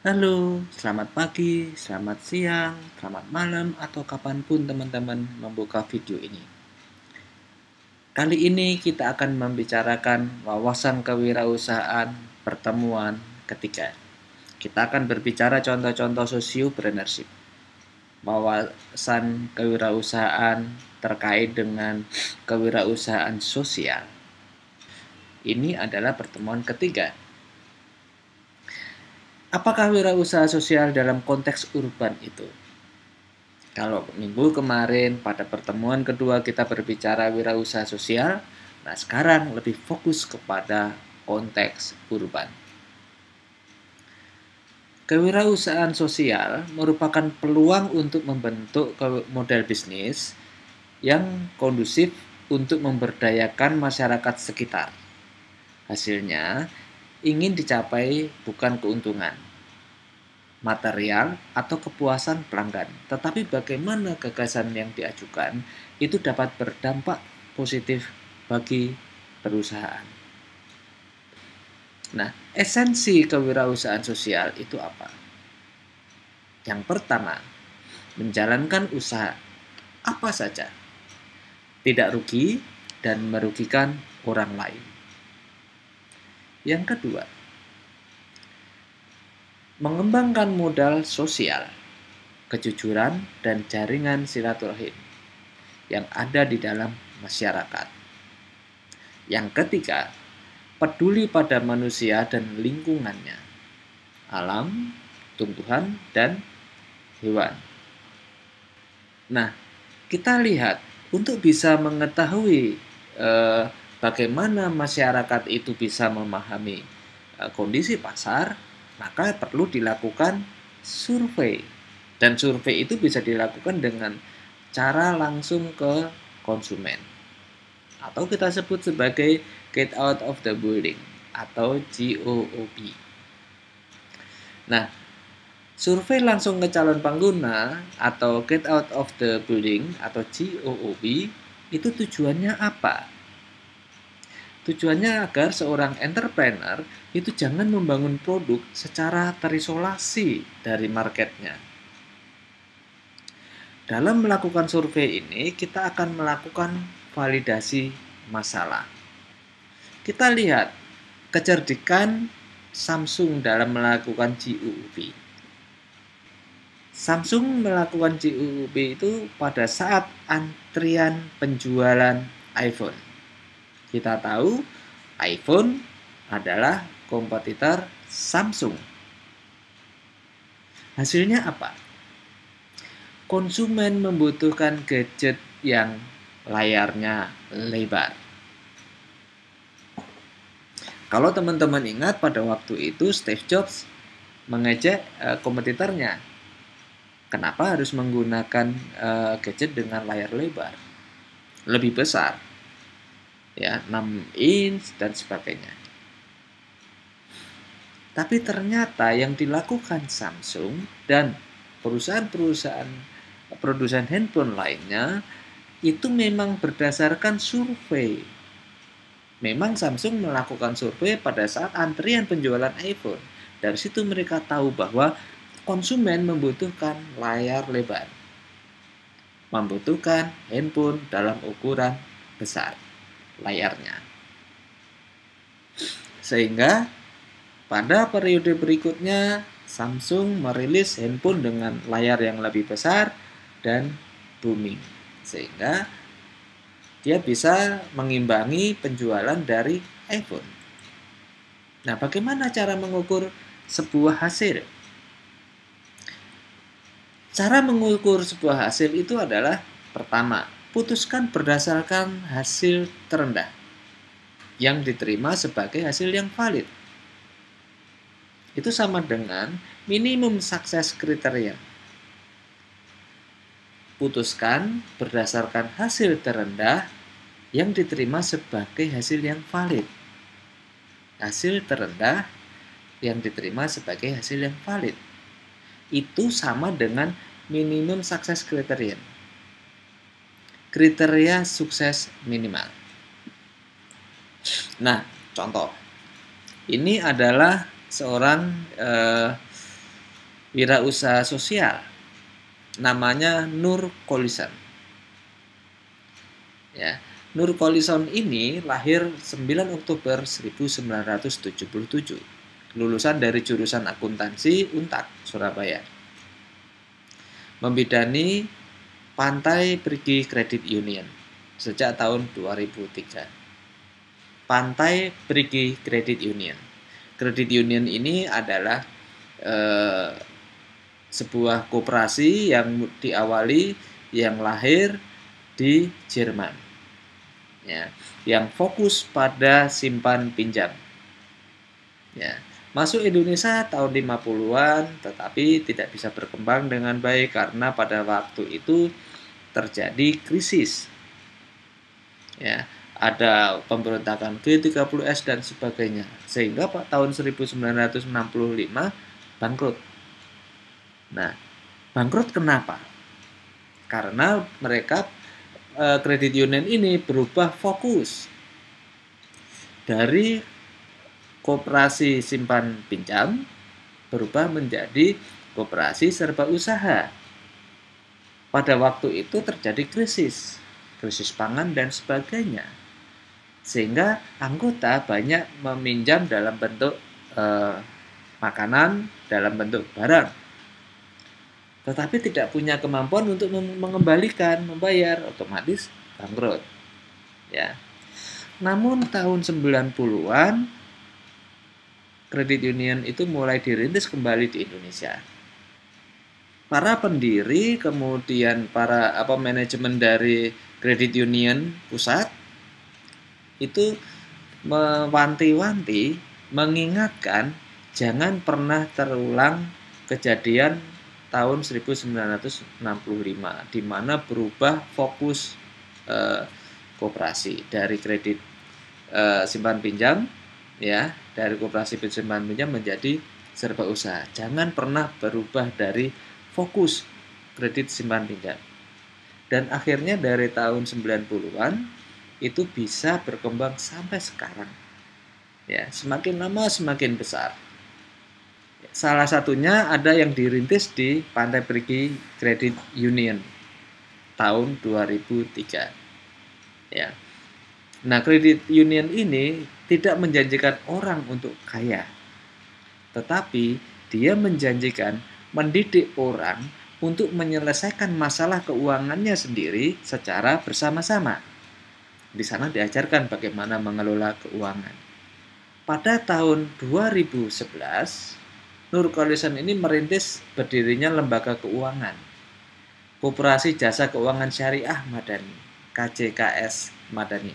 Halo, selamat pagi, selamat siang, selamat malam, atau kapanpun teman-teman membuka video ini. Kali ini kita akan membicarakan wawasan kewirausahaan pertemuan ketiga. Kita akan berbicara contoh-contoh sosiopreneurship. Wawasan kewirausahaan terkait dengan kewirausahaan sosial. Ini adalah pertemuan ketiga. Apakah wirausaha sosial dalam konteks urban itu? Kalau minggu kemarin pada pertemuan kedua kita berbicara wirausaha sosial, nah sekarang lebih fokus kepada konteks urban. Kewirausahaan sosial merupakan peluang untuk membentuk model bisnis yang kondusif untuk memberdayakan masyarakat sekitar. Hasilnya ingin dicapai bukan keuntungan material atau kepuasan pelanggan, tetapi bagaimana gagasan yang diajukan itu dapat berdampak positif bagi perusahaan. Nah, esensi kewirausahaan sosial itu apa? Yang pertama, menjalankan usaha apa saja, tidak rugi dan merugikan orang lain. Yang kedua, mengembangkan modal sosial, kejujuran, dan jaringan silaturahim yang ada di dalam masyarakat. Yang ketiga, peduli pada manusia dan lingkungannya, alam, tumbuhan, dan hewan. Nah, kita lihat untuk bisa mengetahui bagaimana masyarakat itu bisa memahami kondisi pasar, maka perlu dilakukan survei. Dan survei itu bisa dilakukan dengan cara langsung ke konsumen. Atau kita sebut sebagai get out of the building atau GOOB. Nah, survei langsung ke calon pengguna atau get out of the building atau GOOB itu tujuannya apa? Tujuannya agar seorang entrepreneur itu jangan membangun produk secara terisolasi dari marketnya. Dalam melakukan survei ini, kita akan melakukan validasi masalah. Kita lihat kecerdikan Samsung dalam melakukan GOOB. Samsung melakukan GOOB itu pada saat antrian penjualan iPhone. Kita tahu iPhone adalah kompetitor Samsung. Hasilnya apa? Konsumen membutuhkan gadget yang layarnya lebar. Kalau teman-teman ingat pada waktu itu Steve Jobs mengejek kompetitornya. Kenapa harus menggunakan gadget dengan layar lebar? Lebih besar. Ya, 6 inch dan sebagainya. Tapi ternyata yang dilakukan Samsung dan perusahaan-perusahaan produsen handphone lainnya itu memang berdasarkan survei. Memang Samsung melakukan survei pada saat antrian penjualan iPhone. Dari situ mereka tahu bahwa konsumen membutuhkan layar lebar, membutuhkan handphone dalam ukuran besar layarnya. Sehingga pada periode berikutnya Samsung merilis handphone dengan layar yang lebih besar dan booming. Sehingga dia bisa mengimbangi penjualan dari iPhone. Nah, bagaimana cara mengukur sebuah hasil? Cara mengukur sebuah hasil itu adalah pertama, putuskan berdasarkan hasil terendah yang diterima sebagai hasil yang valid. Itu sama dengan minimum sukses kriteria. Putuskan berdasarkan hasil terendah yang diterima sebagai hasil yang valid. Hasil terendah yang diterima sebagai hasil yang valid. Itu sama dengan minimum sukses kriteria. Kriteria sukses minimal. Nah, contoh. Ini adalah seorang wirausaha sosial, namanya Nur Collison. Ya, Nur Collison ini lahir 9 Oktober 1977, lulusan dari jurusan akuntansi Untak, Surabaya. Membidani Pantai Perigi Credit Union sejak tahun 2003. Pantai Perigi Credit Union. Credit Union ini adalah sebuah koperasi yang diawali, yang lahir di Jerman, ya, yang fokus pada simpan pinjam. Ya, masuk Indonesia tahun 50-an, tetapi tidak bisa berkembang dengan baik karena pada waktu itu terjadi krisis. Ya, ada pemberontakan G30S dan sebagainya, sehingga tahun 1965 bangkrut. Nah, bangkrut kenapa? Karena mereka kredit union ini berubah fokus dari koperasi simpan pinjam berubah menjadi koperasi serba usaha. Pada waktu itu terjadi krisis pangan dan sebagainya, sehingga anggota banyak meminjam dalam bentuk makanan, dalam bentuk barang, tetapi tidak punya kemampuan untuk mengembalikan, membayar, otomatis bangkrut. Ya. Namun tahun 90-an kredit union itu mulai dirintis kembali di Indonesia. Para pendiri, kemudian para manajemen dari kredit union pusat itu mewanti-wanti, mengingatkan jangan pernah terulang kejadian tahun 1965 di mana berubah fokus koperasi dari kredit simpan pinjam, ya, dari koperasi simpan pinjam menjadi serba usaha. Jangan pernah berubah dari fokus kredit simpan pinjam. Dan akhirnya dari tahun 90-an itu bisa berkembang sampai sekarang. Ya, semakin lama semakin besar. Salah satunya ada yang dirintis di Pantai Perigi Credit Union tahun 2003. Ya. Nah, kredit union ini tidak menjanjikan orang untuk kaya, tetapi dia menjanjikan mendidik orang untuk menyelesaikan masalah keuangannya sendiri secara bersama-sama. Di sana diajarkan bagaimana mengelola keuangan. Pada tahun 2011, Nur Collison ini merintis berdirinya lembaga keuangan, Koperasi Jasa Keuangan Syariah Madani, KJKS Madani.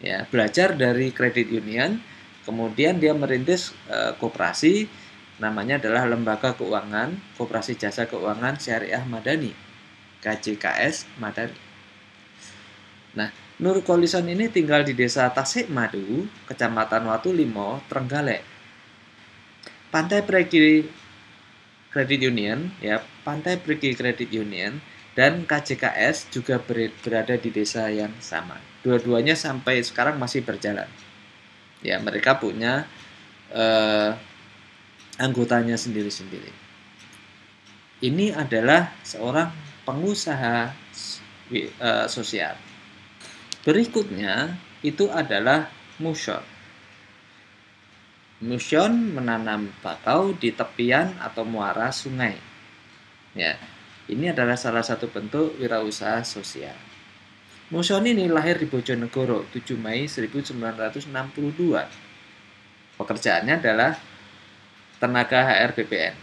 Ya, belajar dari kredit union, kemudian dia merintis koperasi, namanya adalah Lembaga Keuangan Koperasi Jasa Keuangan Syariah Madani, KJKS Madani. Nah, Nur Collison ini tinggal di desa Tasikmadu, Kecamatan Watulimo, Trenggalek. Pantai Perigi Credit Union, ya, Pantai Perigi Credit Union dan KJKS juga berada di desa yang sama. Dua-duanya sampai sekarang masih berjalan. Ya, mereka punya anggotanya sendiri-sendiri. Ini adalah seorang pengusaha sosial. Berikutnya itu adalah Musion. Musion menanam bakau di tepian atau muara sungai. Ya, ini adalah salah satu bentuk wirausaha sosial. Musion ini lahir di Bojonegoro 7 Mei 1962. Pekerjaannya adalah tenaga HR BPN,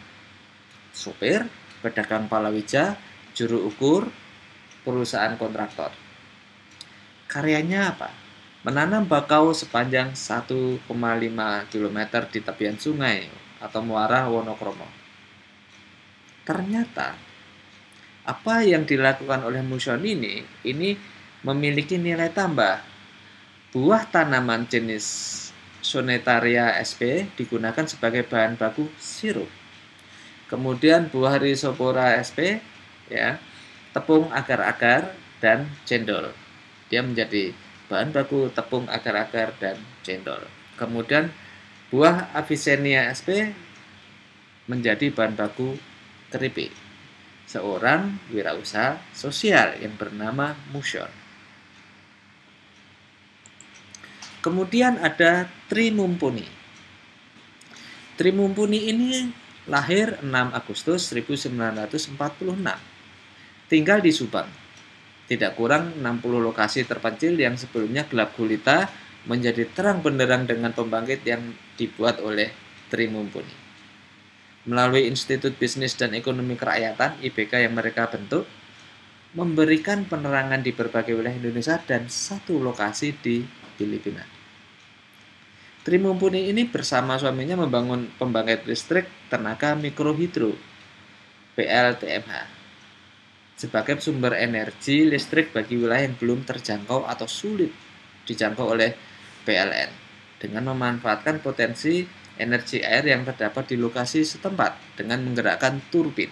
sopir, pedagang palawija, juru ukur, perusahaan kontraktor. Karyanya apa? Menanam bakau sepanjang 1,5 km di tepian sungai atau muara Wonokromo. Ternyata apa yang dilakukan oleh Musion ini memiliki nilai tambah. Buah tanaman jenis Sonetaria sp digunakan sebagai bahan baku sirup. Kemudian buah Rhizopora sp, ya, tepung agar-agar dan cendol. Dia menjadi bahan baku tepung agar-agar dan cendol. Kemudian buah Avicennia sp menjadi bahan baku keripik. Seorang wirausaha sosial yang bernama Musyol. Kemudian ada Tri Mumpuni. Tri Mumpuni ini lahir 6 Agustus 1946. Tinggal di Subang. Tidak kurang 60 lokasi terpencil yang sebelumnya gelap gulita menjadi terang benderang dengan pembangkit yang dibuat oleh Tri Mumpuni. Melalui Institut Bisnis dan Ekonomi Kerakyatan (IBK) yang mereka bentuk, memberikan penerangan di berbagai wilayah Indonesia dan satu lokasi di Filipina. Tri Mumpuni ini bersama suaminya membangun pembangkit listrik tenaga mikrohidro (PLTMH) sebagai sumber energi listrik bagi wilayah yang belum terjangkau atau sulit dijangkau oleh PLN dengan memanfaatkan potensi energi air yang terdapat di lokasi setempat dengan menggerakkan turbin.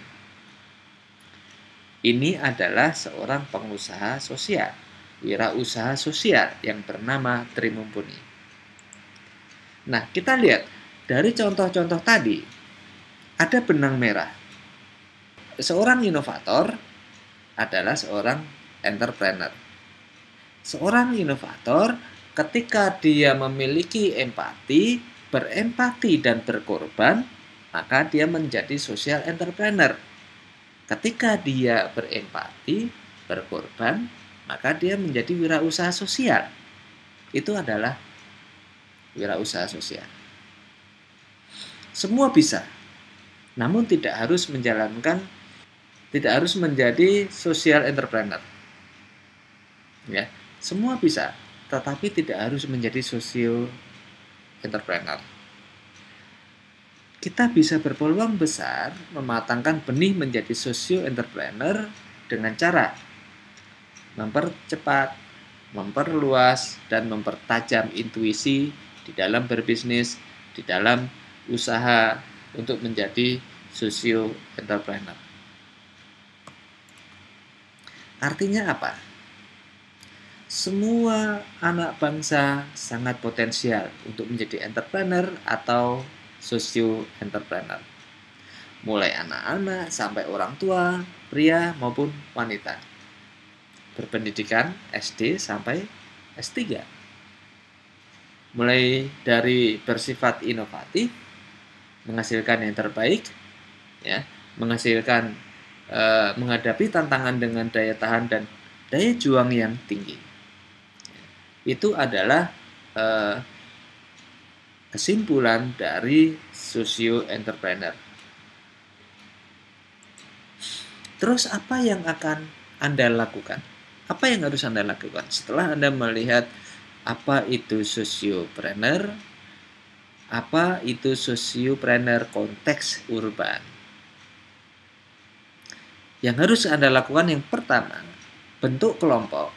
Ini adalah seorang pengusaha sosial, wirausaha sosial yang bernama Tri Mumpuni. Nah, kita lihat dari contoh-contoh tadi ada benang merah. Seorang inovator adalah seorang entrepreneur. Seorang inovator ketika dia memiliki empati, berempati dan berkorban, maka dia menjadi social entrepreneur. Ketika dia berempati, berkorban, maka dia menjadi wirausaha sosial. Itu adalah wirausaha sosial. Semua bisa, namun tidak harus menjadi social entrepreneur. Ya, semua bisa, tetapi tidak harus menjadi social entrepreneur. Kita bisa berpeluang besar mematangkan benih menjadi socio entrepreneur dengan cara mempercepat, memperluas, dan mempertajam intuisi di dalam berbisnis, di dalam usaha untuk menjadi socio entrepreneur. Artinya apa? Semua anak bangsa sangat potensial untuk menjadi entrepreneur atau socio entrepreneur. Mulai anak-anak sampai orang tua, pria maupun wanita. Berpendidikan SD sampai S3. Mulai dari bersifat inovatif, menghasilkan yang terbaik, ya, menghasilkan menghadapi tantangan dengan daya tahan dan daya juang yang tinggi. Itu adalah kesimpulan dari socio entrepreneur. Terus apa yang akan Anda lakukan? Apa yang harus Anda lakukan setelah Anda melihat apa itu sociopreneur, apa itu sociopreneur konteks urban? Yang harus Anda lakukan yang pertama, bentuk kelompok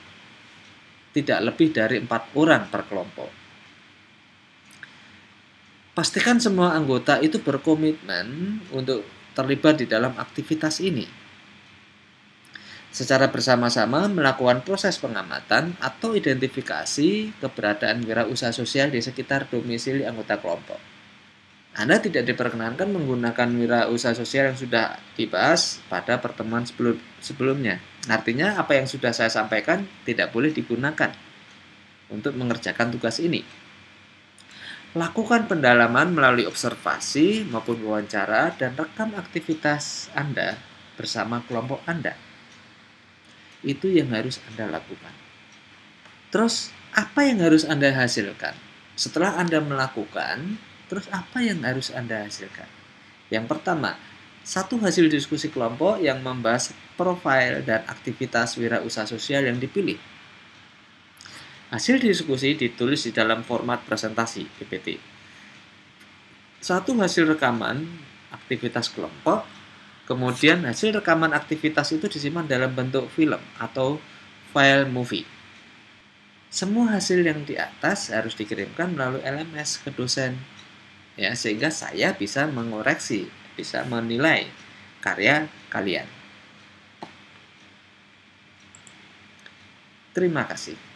tidak lebih dari 4 orang per kelompok. Pastikan semua anggota itu berkomitmen untuk terlibat di dalam aktivitas ini. Secara bersama-sama melakukan proses pengamatan atau identifikasi keberadaan wirausaha sosial di sekitar domisili anggota kelompok. Anda tidak diperkenankan menggunakan wirausaha sosial yang sudah dibahas pada pertemuan sebelumnya. Artinya apa yang sudah saya sampaikan tidak boleh digunakan untuk mengerjakan tugas ini. Lakukan pendalaman melalui observasi maupun wawancara dan rekam aktivitas Anda bersama kelompok Anda. Itu yang harus Anda lakukan. Terus apa yang harus Anda hasilkan? Setelah Anda melakukan, terus apa yang harus Anda hasilkan? Yang pertama, satu hasil diskusi kelompok yang membahas profil dan aktivitas wirausaha sosial yang dipilih. Hasil diskusi ditulis di dalam format presentasi PPT. Satu hasil rekaman aktivitas kelompok, kemudian hasil rekaman aktivitas itu disimpan dalam bentuk film atau file movie. Semua hasil yang di atas harus dikirimkan melalui LMS ke dosen, ya, sehingga saya bisa mengoreksi, bisa menilai karya kalian. Terima kasih.